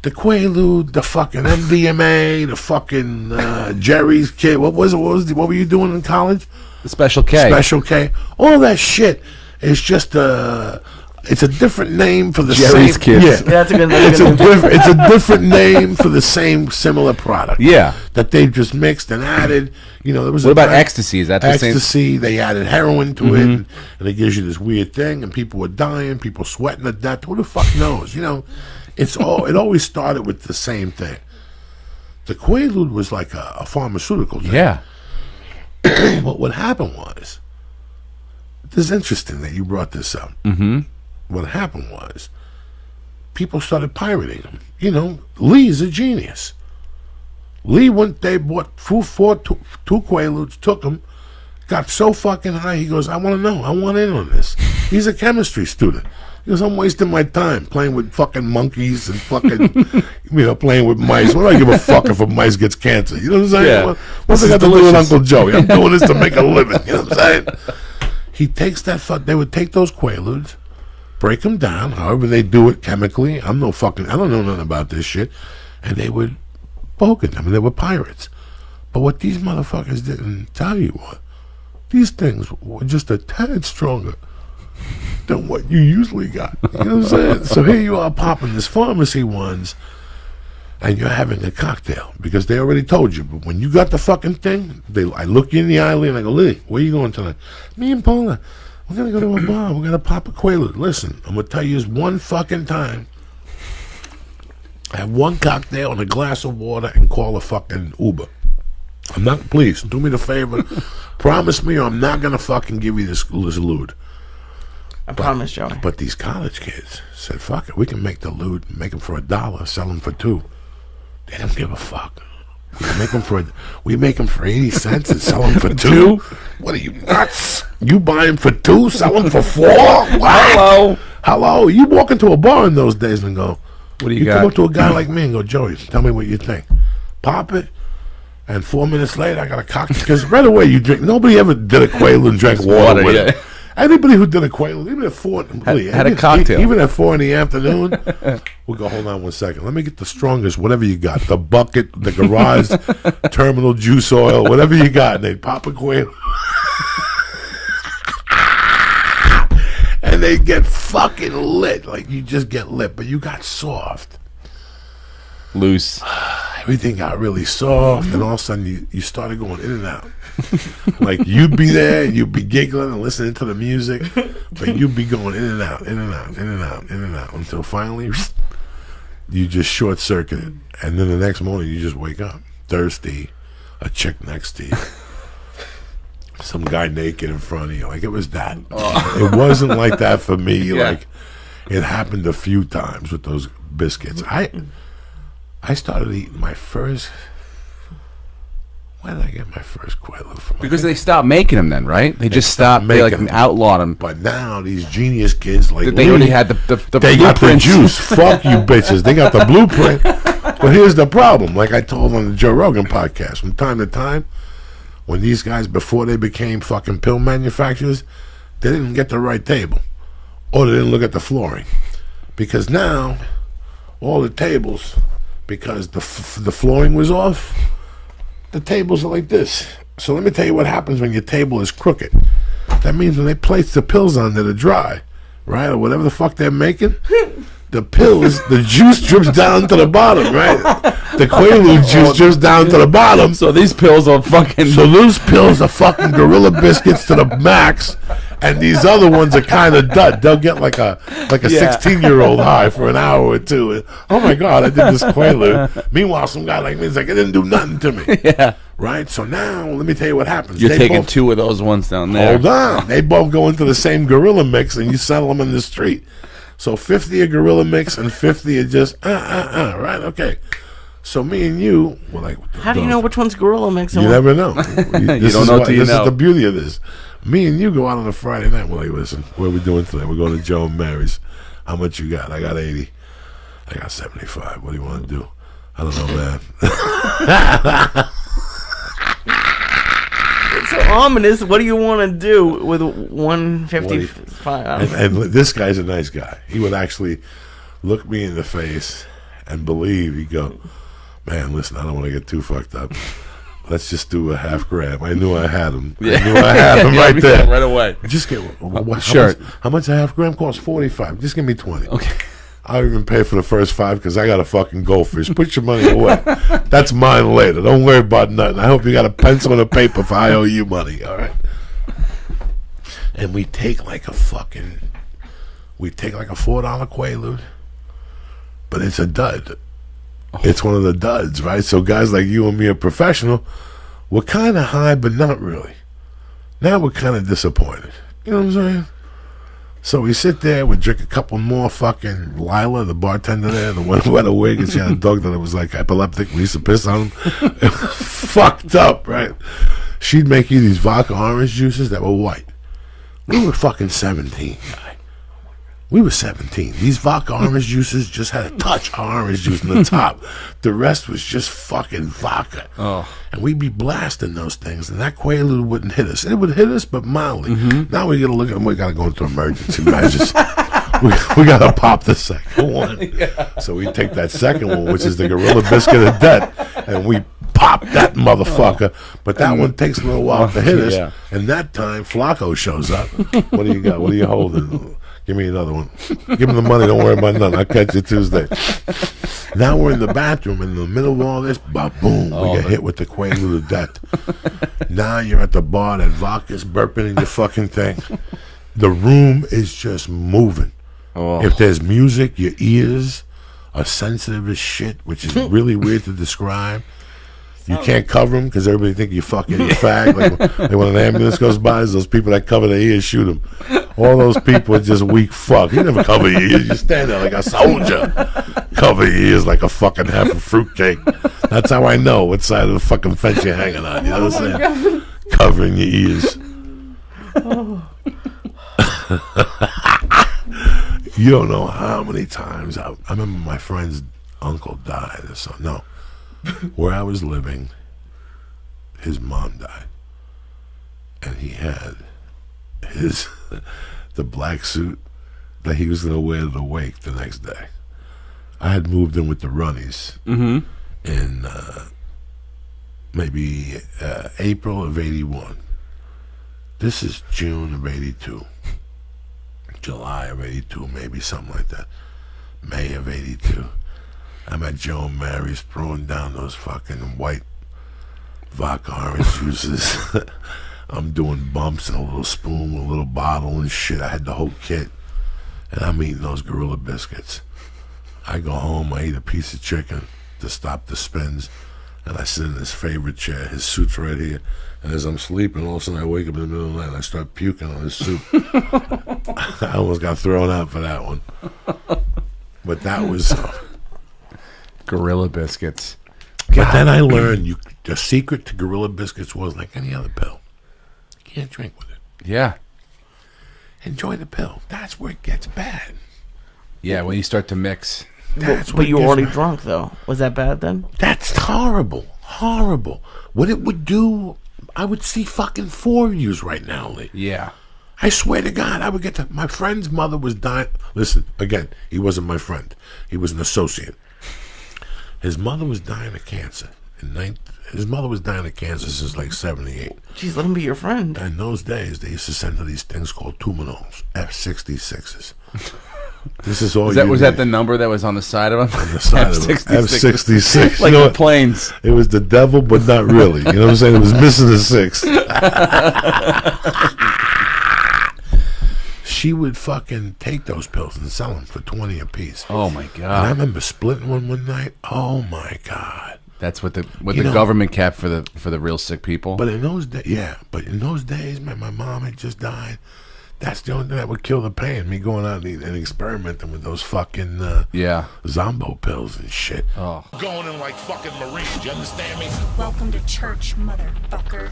The Quaalude, the fucking MDMA, the fucking Jerry's kid. What were you doing in college? The Special K. Special K. All that shit is just it's a different name for the Jerry's same. Kids. Yeah, That's a good name. it's a different name for the same similar product. Yeah. That they just mixed and added. You know, there was What about ecstasy? Is that the same? ecstasy? They added heroin to it, and it gives you this weird thing, and people were dying, people sweating to death. Who the fuck knows? You know, it always started with the same thing. The Quaalude was like a pharmaceutical thing. Yeah. But what happened was, this is interesting that you brought this up. What happened was, people started pirating them. You know, Lee's a genius. Lee they bought two Quaaludes, took them, got so fucking high, he goes, I want to know, I want in on this. He's a chemistry student. He goes, I'm wasting my time playing with fucking monkeys and fucking, playing with mice. What do I give a fuck if a mice gets cancer? You know what I'm saying? Yeah. What's it got to do with Uncle Joey? I'm doing this to make a living. You know what I'm saying? He takes they would take those Quaaludes, break them down, however they do it chemically. I don't know nothing about this shit. And they would poke at them, and they were pirates. But what these motherfuckers didn't tell you was, these things were just a tad stronger than what you usually got. You know what I'm saying? So here you are popping this pharmacy ones, and you're having a cocktail, because they already told you. But when you got the fucking thing, I look you in the eyelid and I go, Lee, where you going tonight? Me and Paula, we're going to go to a bar. We're going to pop a Quaalude. Listen, I'm going to tell you this one fucking time. Have one cocktail and a glass of water and call a fucking Uber. Please, do me the favor. Promise me I'm not going to fucking give you this lewd. I promise, Joey. But these college kids said, fuck it, we can make the lewd, make them for $1, sell them for $2. They don't give a fuck. We make them for 80 cents and sell them for $2. What are you, nuts? You buy them for $2, sell them for $4? What? Hello. You walk into a bar in those days and go, what do you got? come up to a guy like me and go, Joey, tell me what you think. Pop it, and 4 minutes later, I got a cocktail. Because right away you drink. Nobody ever did a Quaalude and drank water with it. Anybody who did a Quaalude, even at 4, had a cocktail. Even at 4 in the afternoon, we'll go, hold on 1 second. Let me get the strongest, whatever you got. The bucket, the garage, terminal juice oil, whatever you got. And they pop a Quaalude. And they get fucking lit. Like, you just get lit, but you got soft. Loose. Everything got really soft, and all of a sudden you started going in and out. Like, you'd be there, and you'd be giggling and listening to the music, but you'd be going in and out, in and out, in and out, in and out, until finally you just short-circuited. And then the next morning you just wake up thirsty, a chick next to you, some guy naked in front of you. Like, it was that. It wasn't like that for me. Yeah. Like, it happened a few times with those biscuits. I started eating my first. Why did I get my first Quaalude from? Because they stopped making them then, right? They just stopped. They like outlawed them. But now these genius kids like they already had the they got the juice. Fuck you bitches. They got the blueprint. But here's the problem. Like I told on the Joe Rogan podcast, from time to time, when these guys, before they became fucking pill manufacturers, they didn't get the right table, or they didn't look at the flooring, because now all the tables, because the flooring was off, the tables are like this. So let me tell you what happens when your table is crooked. That means when they place the pills on that are dry, right, or whatever the fuck they're making, the pills, the juice drips down to the bottom, right? The Quaalude juice drips down to the bottom. So these pills are fucking... So those pills are fucking Gorilla Biscuits to the max, and these other ones are kind of dud. They'll get like a 16-year-old high for an hour or two. And, oh my God, I did this Quaalude. Meanwhile, some guy like me is like, it didn't do nothing to me. Yeah. Right? So now, let me tell you what happens. You're taking 2 of those ones down there. Hold on. They both go into the same Gorilla Mix, and you sell them in the street. So 50 a Gorilla Mix and 50 are just, right? Okay. So me and you were like... How do you know which one's Gorilla Mix? You never know. You don't know till you know. This is the beauty of this. Me and you go out on a Friday night. We're like, listen, what are we doing today? We're going to Joe and Mary's. How much you got? I got 80. I got 75. What do you want to do? I don't know, man. It's so ominous. What do you want to do with 155? And this guy's a nice guy. He would actually look me in the face and believe. He'd go, man, listen, I don't want to get too fucked up. Let's just do a half gram. I knew I had him. Yeah. I knew I had him right there. Right away. Just get Sure. How much a half gram costs? 45. Just give me 20. Okay. I'll even pay for the first 5 because I got a fucking goldfish. Put your money away. That's mine later. Don't worry about nothing. I hope you got a pencil and a paper for I owe you money. All right. And we take like a $4 quaalude, but it's a dud. It's one of the duds, right? So guys like you and me are professional. We're kind of high, but not really. Now we're kind of disappointed. You know what I'm saying? So we sit there, we drink a couple more fucking Lila, the bartender there, the one who had a wig, and she had a dog that was like epileptic. We used to piss on him. It was fucked up, right? She'd make you these vodka orange juices that were white. We were fucking 17, guy. We were 17. These vodka orange juices just had a touch of orange juice in the top. The rest was just fucking vodka. Oh. And we'd be blasting those things, and that quaalude wouldn't hit us. It would hit us, but mildly. Mm-hmm. Now we got to look at them. We got to go into emergency measures. we got to pop the second one. Yeah. So we take that second one, which is the Gorilla Biscuit of Death, and we pop that motherfucker. But that one takes a little while to hit us. Yeah. And that time, Flacco shows up. What do you got? What are you holding? Give me another one. Give me the money. Don't worry about nothing. I'll catch you Tuesday. Now we're in the bathroom. In the middle of all this, boom, we get hit with the quaalude of death. Now you're at the bar. That vodka's burping in your fucking thing. The room is just moving. Oh. If there's music, your ears are sensitive as shit, which is really weird to describe. You can't cover them because everybody think you're fucking a fag. Like when an ambulance goes by, there's those people that cover their ears, shoot them. All those people are just weak fuck. You never cover your ears. You stand there like a soldier. Cover your ears like a fucking half a fruitcake. That's how I know what side of the fucking fence you're hanging on. You know what I'm saying? Covering your ears. You don't know how many times I remember my friend's uncle died or something. No. Where I was living, his mom died. And he had the black suit that he was going to wear to the wake the next day. I had moved in with the Runnies in maybe April of 81. This is June of 82. July of 82, maybe something like that. May of 82. I'm at Joe and Mary's throwing down those fucking white vodka orange juices. I'm doing bumps in a little spoon with a little bottle and shit. I had the whole kit. And I'm eating those Gorilla Biscuits. I go home, I eat a piece of chicken to stop the spins. And I sit in his favorite chair. His suit's right here. And as I'm sleeping, all of a sudden I wake up in the middle of the night and I start puking on his suit. I almost got thrown out for that one. But that was... Gorilla Biscuits. But then I learned the secret to Gorilla Biscuits was like any other pill. You can't drink with it. Yeah. Enjoy the pill. That's where it gets bad. Yeah, when you start to mix. But you were already drunk, though. Was that bad then? That's horrible. Horrible. What it would do, I would see fucking 4 of yous right now, Lee. Yeah. I swear to God, I would get to... My friend's mother was dying. Listen, again, he wasn't my friend. He was an associate. His mother was dying of cancer. His mother was dying of cancer since like 78. Jeez, let him be your friend. In those days, they used to send her these things called Tumanols, F66s. This is all. Was that the number that was on the side of him? On the side of him. F66. Like the planes. It was the devil, but not really. You know what I'm saying? It was missing a 6. She would fucking take those pills and sell them for 20 a piece. Oh my And I God. remember splitting one night. Oh my God. That's what the government kept for the real sick people. But in those days, man, my mom had just died. That's the only thing that would kill the pain. Me going out and experimenting with those fucking Zombo pills and shit. Oh. Going in like fucking Marines, you understand me? Welcome to church, motherfucker.